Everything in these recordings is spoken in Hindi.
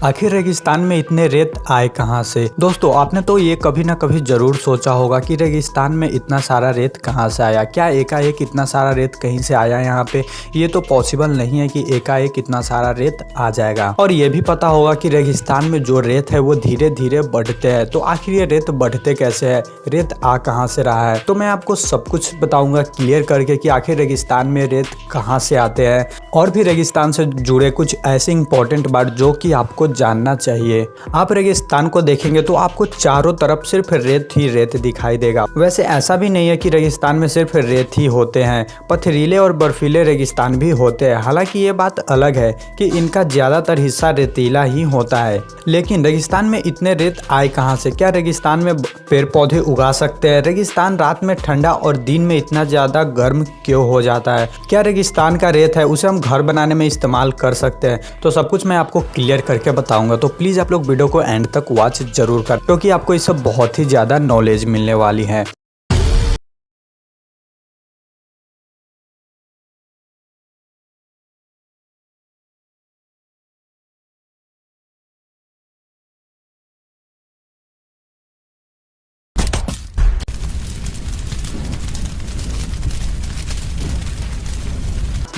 आखिर रेगिस्तान में इतने रेत आए कहाँ से। दोस्तों, आपने तो ये कभी ना कभी जरूर सोचा होगा कि रेगिस्तान में इतना सारा रेत कहाँ से आया। क्या एकाएक इतना सारा रेत कहीं से आया यहाँ पे? ये तो पॉसिबल नहीं है कि एकाएक इतना सारा रेत आ जाएगा। और ये भी पता होगा कि रेगिस्तान में जो रेत है वो धीरे धीरे बढ़ते हैं। तो आखिर ये रेत बढ़ते कैसे है, रेत आ कहाँ से रहा है? तो मैं आपको सब कुछ बताऊंगा क्लियर करके कि आखिर रेगिस्तान में रेत कहाँ से आते हैं, और भी रेगिस्तान से जुड़े कुछ ऐसे इंपॉर्टेंट बात जो कि आपको जानना चाहिए। आप रेगिस्तान को देखेंगे तो आपको चारों तरफ सिर्फ रेत ही रेत दिखाई देगा। वैसे ऐसा भी नहीं है कि रेगिस्तान में सिर्फ रेत ही होते हैं, पथरीले और बर्फीले रेगिस्तान भी होते हैं। हालांकि ये बात अलग है कि इनका ज्यादातर हिस्सा रेतीला ही होता है। लेकिन रेगिस्तान में इतने रेत आए कहाँ से? क्या रेगिस्तान में पेड़ पौधे उगा सकते हैं? रेगिस्तान रात में ठंडा और दिन में इतना ज्यादा गर्म क्यों हो जाता है? क्या रेगिस्तान का रेत है उसे हम घर बनाने में इस्तेमाल कर सकते हैं? तो सब कुछ मैं आपको क्लियर करके बताऊंगा। तो प्लीज आप लोग वीडियो को एंड तक वॉच जरूर कर, क्योंकि आपको इससे बहुत ही ज्यादा नॉलेज मिलने वाली है।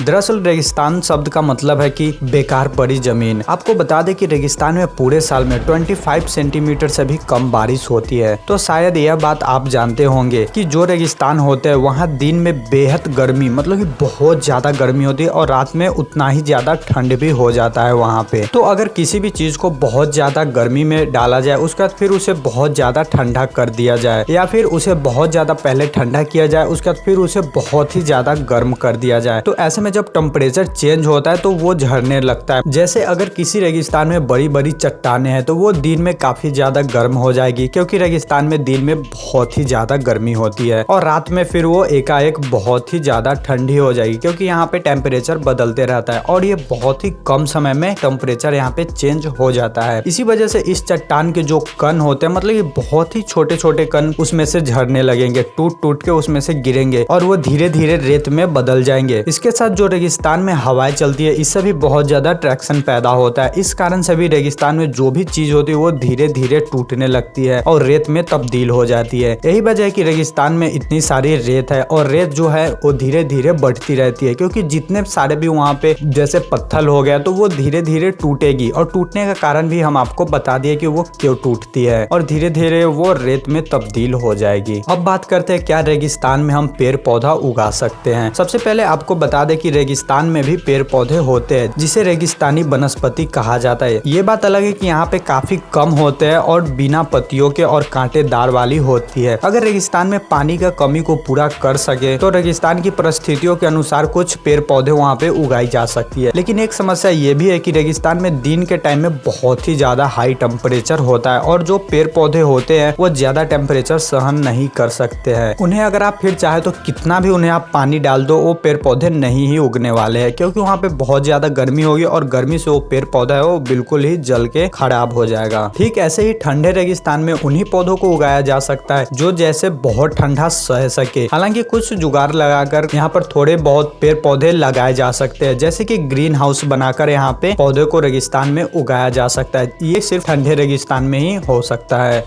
दरअसल रेगिस्तान शब्द का मतलब है कि बेकार पड़ी जमीन। आपको बता दें कि रेगिस्तान में पूरे साल में 25 सेंटीमीटर से भी कम बारिश होती है। तो शायद यह बात आप जानते होंगे कि जो रेगिस्तान होते हैं वहाँ दिन में बेहद गर्मी, मतलब कि बहुत ज्यादा गर्मी होती है, और रात में उतना ही ज्यादा ठंड भी हो जाता है वहाँ पे। तो अगर किसी भी चीज को बहुत ज्यादा गर्मी में डाला जाए, उसके बाद फिर उसे बहुत ज्यादा ठंडा कर दिया जाए, या फिर उसे बहुत ज्यादा पहले ठंडा किया जाए, उसके बाद फिर उसे बहुत ही ज्यादा गर्म कर दिया जाए, तो ऐसे में जब टेम्परेचर चेंज होता है तो वो झड़ने लगता है। जैसे अगर किसी रेगिस्तान में बड़ी बड़ी चट्टानें हैं तो वो दिन में काफी ज्यादा गर्म हो जाएगी, क्योंकि रेगिस्तान में दिन में बहुत ही ज्यादा गर्मी होती है, और रात में फिर वो एकाएक बहुत ही ज्यादा ठंडी हो जाएगी, क्योंकि यहाँ पे टेम्परेचर बदलते रहता है और ये बहुत ही कम समय में टेम्परेचर यहाँ पे चेंज हो जाता है। इसी वजह से इस चट्टान के जो कण होते हैं, मतलब ये बहुत ही छोटे छोटे कण उसमें से झड़ने लगेंगे, टूट टूट के उसमें से गिरेंगे और वो धीरे धीरे रेत में बदल जाएंगे। इसके साथ जो रेगिस्तान में हवाएं चलती है, इससे भी बहुत ज्यादा ट्रैक्शन पैदा होता है। इस कारण से भी रेगिस्तान में जो भी चीज होती है वो धीरे धीरे टूटने लगती है और रेत में तब्दील हो जाती है। यही वजह है कि रेगिस्तान में इतनी सारी रेत है, और रेत जो है वो धीरे धीरे बढ़ती रहती है, क्योंकि जितने सारे भी वहाँ पे जैसे पत्थर हो गया तो वो धीरे धीरे टूटेगी, और टूटने का कारण भी हम आपको बता दिए कि वो क्यों टूटती है, और धीरे धीरे वो रेत में तब्दील हो जाएगी। अब बात करते हैं क्या रेगिस्तान में हम पेड़ पौधा उगा सकते हैं। सबसे पहले आपको बता दें कि रेगिस्तान में भी पेड़ पौधे होते हैं, जिसे रेगिस्तानी वनस्पति कहा जाता है। ये बात अलग है कि यहाँ पे काफी कम होते हैं और बिना पत्तियों के और कांटेदार वाली होती है। अगर रेगिस्तान में पानी का कमी को पूरा कर सके तो रेगिस्तान की परिस्थितियों के अनुसार कुछ पेड़ पौधे वहाँ पे उगाई जा सकती है। लेकिन एक समस्या ये भी है कि रेगिस्तान में दिन के टाइम में बहुत ही ज्यादा हाई टेम्परेचर होता है, और जो पेड़ पौधे होते हैं वो ज्यादा टेम्परेचर सहन नहीं कर सकते हैं। उन्हें अगर आप फिर चाहे तो कितना भी उन्हें आप पानी डाल दो, वो पेड़ पौधे नहीं ही उगने वाले हैं, क्योंकि वहाँ पे बहुत ज्यादा गर्मी होगी और गर्मी से वो पेड़ पौधा है वो बिल्कुल ही जल के खराब हो जाएगा। ठीक ऐसे ही ठंडे रेगिस्तान में उन्हीं पौधों को उगाया जा सकता है जो जैसे बहुत ठंडा सह सके। हालांकि कुछ जुगाड़ लगाकर यहाँ पर थोड़े बहुत पेड़ पौधे लगाए जा सकते हैं, जैसे कि ग्रीन हाउस बनाकर यहाँ पे पौधे को रेगिस्तान में उगाया जा सकता है। ये सिर्फ ठंडे रेगिस्तान में ही हो सकता है।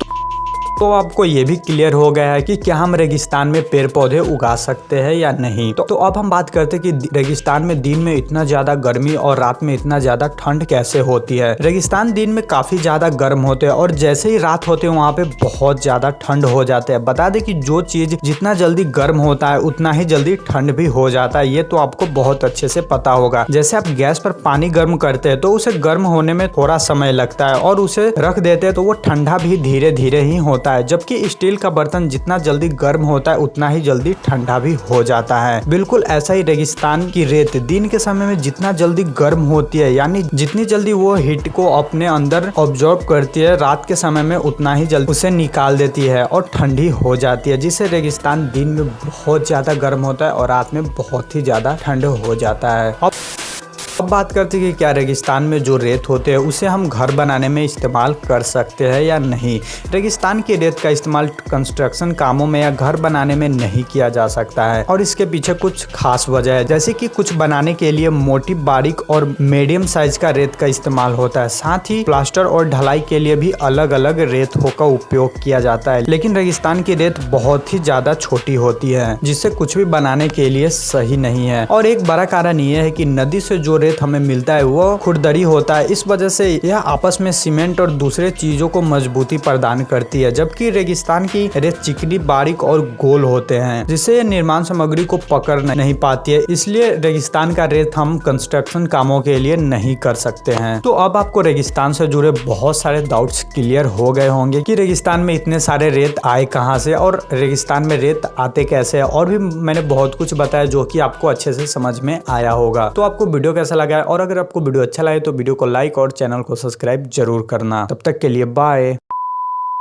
तो आपको ये भी क्लियर हो गया है कि क्या हम रेगिस्तान में पेड़ पौधे उगा सकते हैं या नहीं। तो अब हम बात करते हैं कि रेगिस्तान में दिन में इतना ज्यादा गर्मी और रात में इतना ज्यादा ठंड कैसे होती है। रेगिस्तान दिन में काफी ज्यादा गर्म होते हैं, और जैसे ही रात होते हैं वहाँ पे बहुत ज्यादा ठंड हो जाते हैं। बता दें कि जो चीज जितना जल्दी गर्म होता है उतना ही जल्दी ठंड भी हो जाता है। ये तो आपको बहुत अच्छे से पता होगा। जैसे आप गैस पर पानी गर्म करते हैं तो उसे गर्म होने में थोड़ा समय लगता है, और उसे रख देते हैं तो वो ठंडा भी धीरे धीरे ही होता है, जबकि स्टील का बर्तन जितना जल्दी गर्म होता है उतना ही जल्दी ठंडा भी हो जाता है। बिल्कुल ऐसा ही रेगिस्तान की रेत दिन के समय में जितना जल्दी गर्म होती है, यानी जितनी जल्दी वो हीट को अपने अंदर ऑब्जॉर्व करती है, रात के समय में उतना ही जल्दी उसे निकाल देती है और ठंडी हो जाती है, जिससे रेगिस्तान दिन में बहुत ज्यादा गर्म होता है और रात में बहुत ही ज्यादा ठंड हो जाता है। अब अब बात करते हैं कि क्या रेगिस्तान में जो रेत होते हैं उसे हम घर बनाने में इस्तेमाल कर सकते हैं या नहीं। रेगिस्तान की रेत का इस्तेमाल कंस्ट्रक्शन कामों में या घर बनाने में नहीं किया जा सकता है और इसके पीछे कुछ खास वजह है, जैसे कि कुछ बनाने के लिए मोटी, बारीक और मीडियम साइज का रेत का इस्तेमाल होता है। साथ ही प्लास्टर और ढलाई के लिए भी अलग अलग रेतों का उपयोग किया जाता है। लेकिन रेगिस्तान की रेत बहुत ही ज्यादा छोटी होती है जिससे कुछ भी बनाने के लिए सही नहीं है। और एक बड़ा कारण ये है कि नदी से जो रेत हमें मिलता है वो खुरदरी होता है, इस वजह से यह आपस में सीमेंट और दूसरे चीजों को मजबूती प्रदान करती है, जबकि रेगिस्तान की रेत चिकनी, बारीक और गोल होते हैं जिससे निर्माण सामग्री को पकड़ नहीं पाती है। इसलिए रेगिस्तान का रेत हम कंस्ट्रक्शन कामों के लिए नहीं कर सकते हैं। तो अब आपको रेगिस्तान से जुड़े बहुत सारे डाउट्स क्लियर हो गए होंगे कि रेगिस्तान में इतने सारे रेत आए कहां से और रेगिस्तान में रेत आते कैसे है, और भी मैंने बहुत कुछ बताया जो कि आपको अच्छे से समझ में आया होगा। तो आपको वीडियो कैसा लगा है, और अगर आपको वीडियो अच्छा लगे तो वीडियो को लाइक और चैनल को सब्सक्राइब जरूर करना। तब तक के लिए बाय।